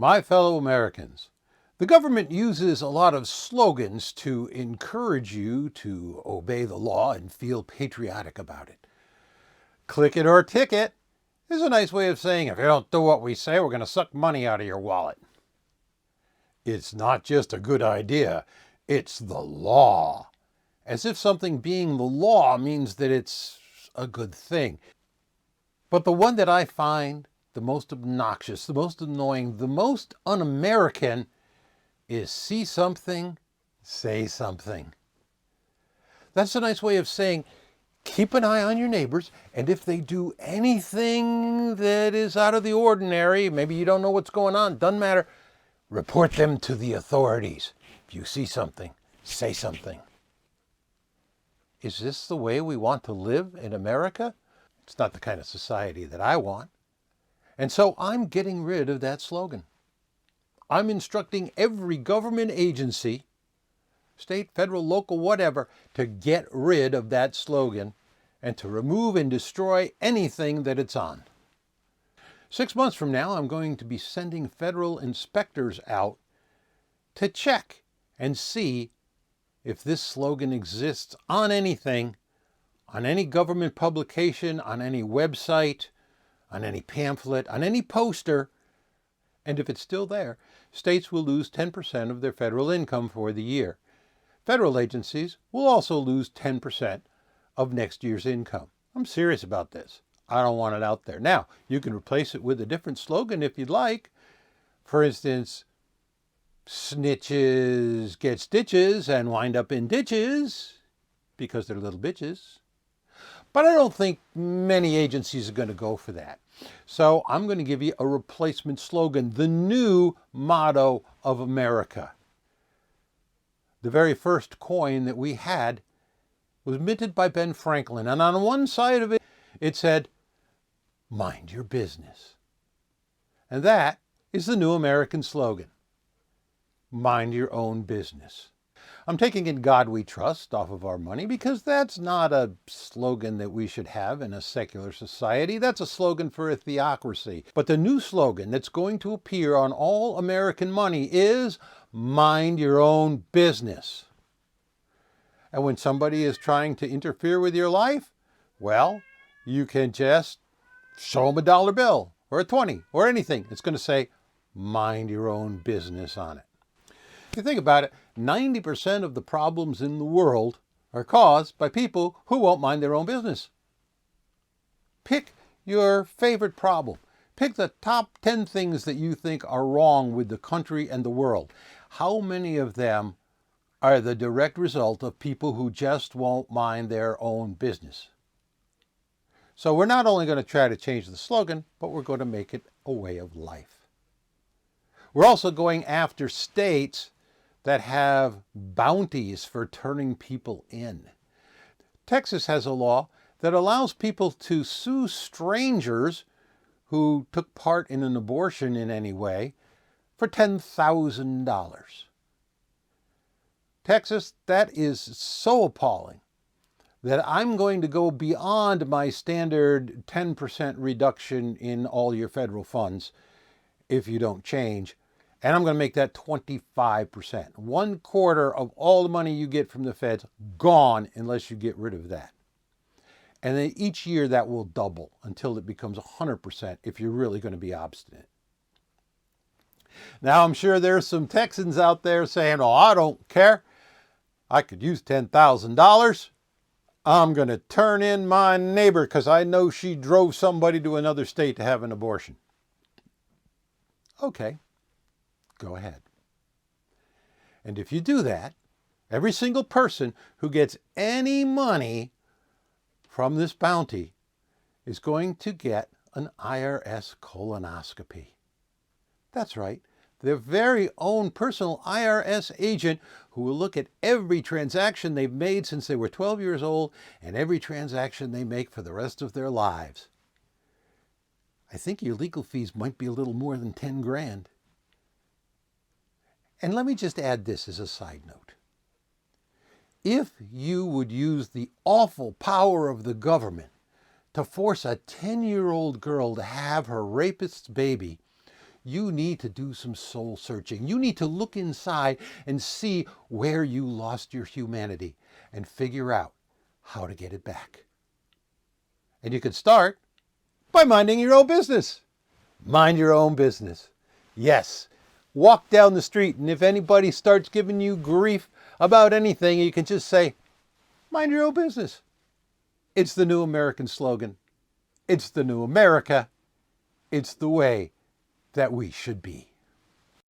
My fellow Americans, the government uses a lot of slogans to encourage you to obey the law and feel patriotic about it. Click it or ticket is a nice way of saying if you don't do what we say, we're going to suck money out of your wallet. It's not just a good idea, it's the law. As if something being the law means that it's a good thing. But the one that I find the most obnoxious, the most annoying, the most un-American is see something, say something. That's a nice way of saying keep an eye on your neighbors, and if they do anything that is out of the ordinary, maybe you don't know what's going on, doesn't matter, report them to the authorities. If you see something, say something. Is this the way we want to live in America? It's not the kind of society that I want. And so I'm getting rid of that slogan. I'm instructing every government agency, state, federal, local, whatever, to get rid of that slogan and to remove and destroy anything that it's on. 6 months from now, I'm going to be sending federal inspectors out to check and see if this slogan exists on anything, on any government publication, on any website, on any pamphlet, on any poster. And if it's still there, states will lose 10% of their federal income for the year. Federal agencies will also lose 10% of next year's income. I'm serious about this. I don't want it out there. Now, you can replace it with a different slogan if you'd like. For instance, snitches get stitches and wind up in ditches because they're little bitches. But I don't think many agencies are going to go for that. So I'm going to give you a replacement slogan, the new motto of America. The very first coin that we had was minted by Ben Franklin. And on one side of it, it said, "Mind your business." And that is the new American slogan. Mind your own business. I'm taking "In God We Trust" off of our money because that's not a slogan that we should have in a secular society. That's a slogan for a theocracy. But the new slogan that's going to appear on all American money is "Mind your own business." And when somebody is trying to interfere with your life, well, you can just show them a dollar bill or a 20 or anything. It's going to say "Mind your own business" on it. If you think about it, 90% of the problems in the world are caused by people who won't mind their own business. Pick your favorite problem. Pick the top 10 things that you think are wrong with the country and the world. How many of them are the direct result of people who just won't mind their own business? So we're not only going to try to change the slogan, but we're going to make it a way of life. We're also going after states that have bounties for turning people in. Texas has a law that allows people to sue strangers who took part in an abortion in any way for $10,000. Texas, that is so appalling that I'm going to go beyond my standard 10% reduction in all your federal funds if you don't change. And I'm going to make that 25%. 1/4 of all the money you get from the feds gone unless you get rid of that. And then each year that will double until it becomes 100% if you're really going to be obstinate. Now I'm sure there's some Texans out there saying, "Oh, I don't care. I could use $10,000. I'm going to turn in my neighbor because I know she drove somebody to another state to have an abortion." Okay. Go ahead. And if you do that, every single person who gets any money from this bounty is going to get an IRS colonoscopy. That's right. Their very own personal IRS agent who will look at every transaction they've made since they were 12 years old and every transaction they make for the rest of their lives. I think your legal fees might be a little more than 10 grand. And let me just add this as a side note. If you would use the awful power of the government to force a 10-year-old girl to have her rapist's baby, you need to do some soul searching. You need to look inside and see where you lost your humanity and figure out how to get it back. And you can start by minding your own business. Mind your own business. Yes. Walk down the street, and if anybody starts giving you grief about anything, you can just say, mind your own business. It's the new American slogan. It's the new America. It's the way that we should be.